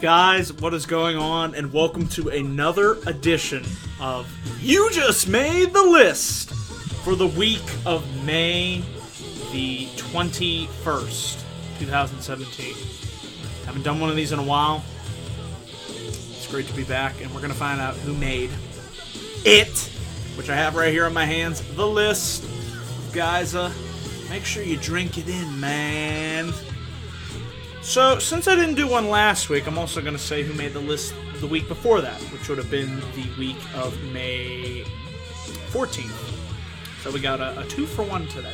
Guys, what is going on? And welcome to another edition of You Just Made the List for the week of May the 21st, 2017. Haven't done one of these in a while. It's great to be back, and we're going to find out who made it, which I have right here on my hands, the list. Giza, make sure you drink it in, man. So, since I didn't do one last week, I'm also going to say who made the list the week before that, which would have been the week of May 14th. So we got a 2-for-1 today.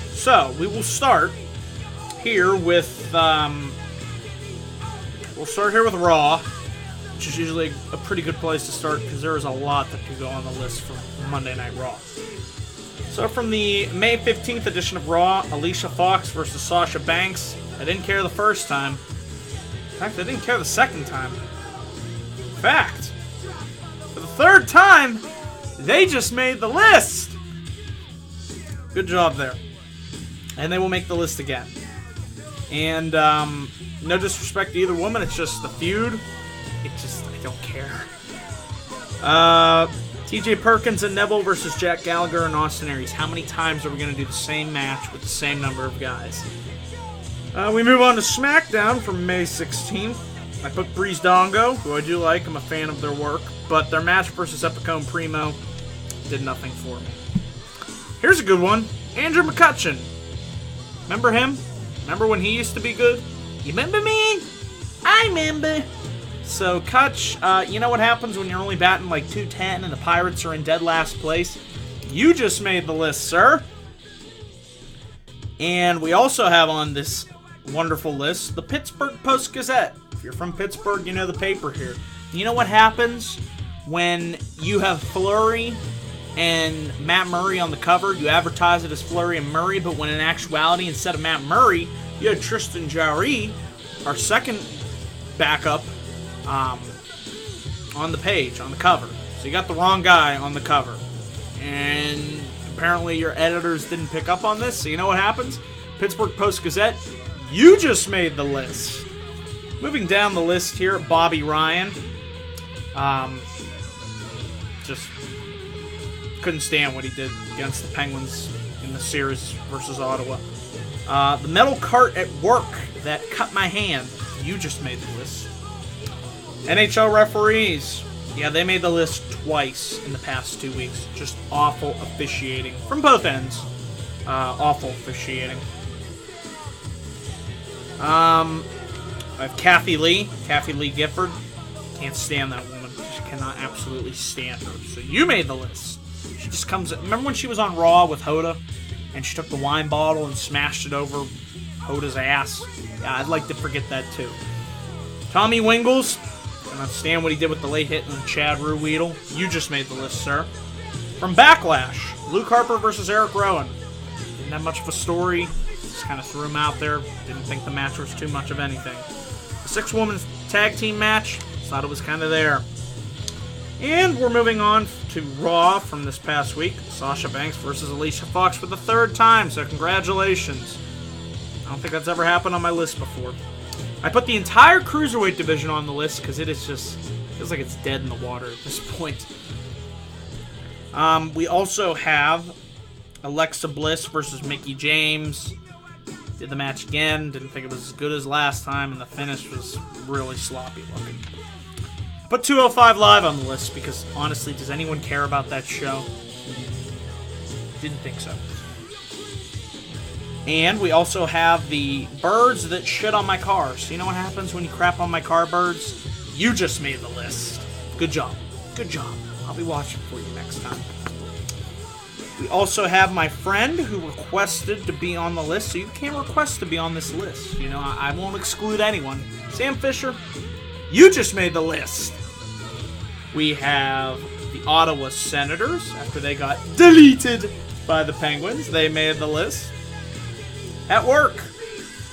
So, we will start here with, Raw, which is usually a pretty good place to start because there is a lot that could go on the list for Monday Night Raw. So, from the May 15th edition of Raw, Alicia Fox versus Sasha Banks. I didn't care the first time. In fact, I didn't care the second time. In fact, for the third time, they just made the list! Good job there. And they will make the list again. And, no disrespect to either woman, it's just the feud. I don't care. TJ Perkins and Neville versus Jack Gallagher and Austin Aries. How many times are we going to do the same match with the same number of guys? We move on to SmackDown from May 16th. I put Breeze Dongo, who I do like. I'm a fan of their work. But their match versus Epico and Primo did nothing for me. Here's a good one. Andrew McCutcheon. Remember him? Remember when he used to be good? You remember me? I remember. So, Kutch, you know what happens when you're only batting like .210 and the Pirates are in dead last place? You just made the list, sir. And we also have on this wonderful list the Pittsburgh Post-Gazette. If you're from Pittsburgh, you know the paper here. You know what happens when you have Fleury and Matt Murray on the cover? You advertise it as Fleury and Murray, but when in actuality, instead of Matt Murray, you had Tristan Jarry, our second backup, on the page, on the cover. So you got the wrong guy on the cover. And apparently your editors didn't pick up on this, so you know what happens? Pittsburgh Post-Gazette, you just made the list. Moving down the list here, Bobby Ryan. Just couldn't stand what he did against the Penguins in the series versus Ottawa. The metal cart at work that cut my hand, you just made the list. NHL referees. Yeah, they made the list twice in the past 2 weeks. Just awful officiating from both ends. Awful officiating. I have Kathy Lee Gifford. Can't stand that woman. Just cannot absolutely stand her. So you made the list. She just comes. Remember when she was on Raw with Hoda, and she took the wine bottle and smashed it over Hoda's ass? Yeah, I'd like to forget that too. Tommy Wingles. I don't understand what he did with the late hit and Chad Ruweedle. You just made the list, sir. From Backlash, Luke Harper versus Eric Rowan. Didn't have much of a story. Just kind of threw him out there. Didn't think the match was too much of anything. The 6-woman tag team match. Thought it was kind of there. And we're moving on to Raw from this past week. Sasha Banks versus Alicia Fox for the third time, so congratulations. I don't think that's ever happened on my list before. I put the entire Cruiserweight division on the list because it is just feels like it's dead in the water at this point. We also have Alexa Bliss versus Mickie James. Did the match again. Didn't think it was as good as last time, and the finish was really sloppy looking. Put 205 Live on the list because, honestly, does anyone care about that show? Didn't think so. And we also have the birds that shit on my car. So you know what happens when you crap on my car, birds? You just made the list. Good job. Good job. I'll be watching for you next time. We also have my friend who requested to be on the list. So you can't request to be on this list. You know, I won't exclude anyone. Sam Fisher, you just made the list. We have the Ottawa Senators. After they got deleted by the Penguins, they made the list. At work,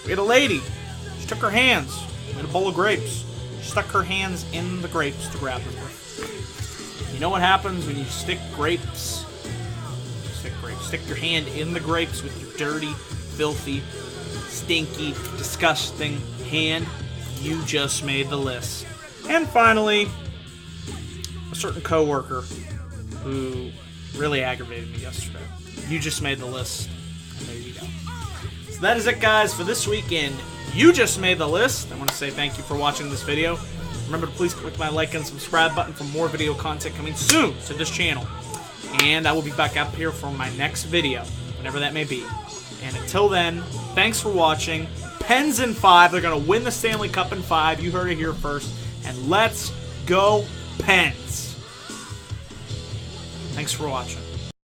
we had a lady. She took her hands. We had a bowl of grapes. She stuck her hands in the grapes to grab them. You know what happens when you stick grapes? Stick your hand in the grapes with your dirty, filthy, stinky, disgusting hand. You just made the list. And finally, a certain coworker who really aggravated me yesterday. You just made the list. And there you go. So that is it, guys, for this weekend. You just made the list. I want to say thank you for watching this video. Remember to please click my like and subscribe button for more video content coming soon to this channel. And I will be back up here for my next video, whenever that may be. And until then, thanks for watching. Pens in 5. They're going to win the Stanley Cup in 5. You heard it here first. And let's go Pens. Thanks for watching.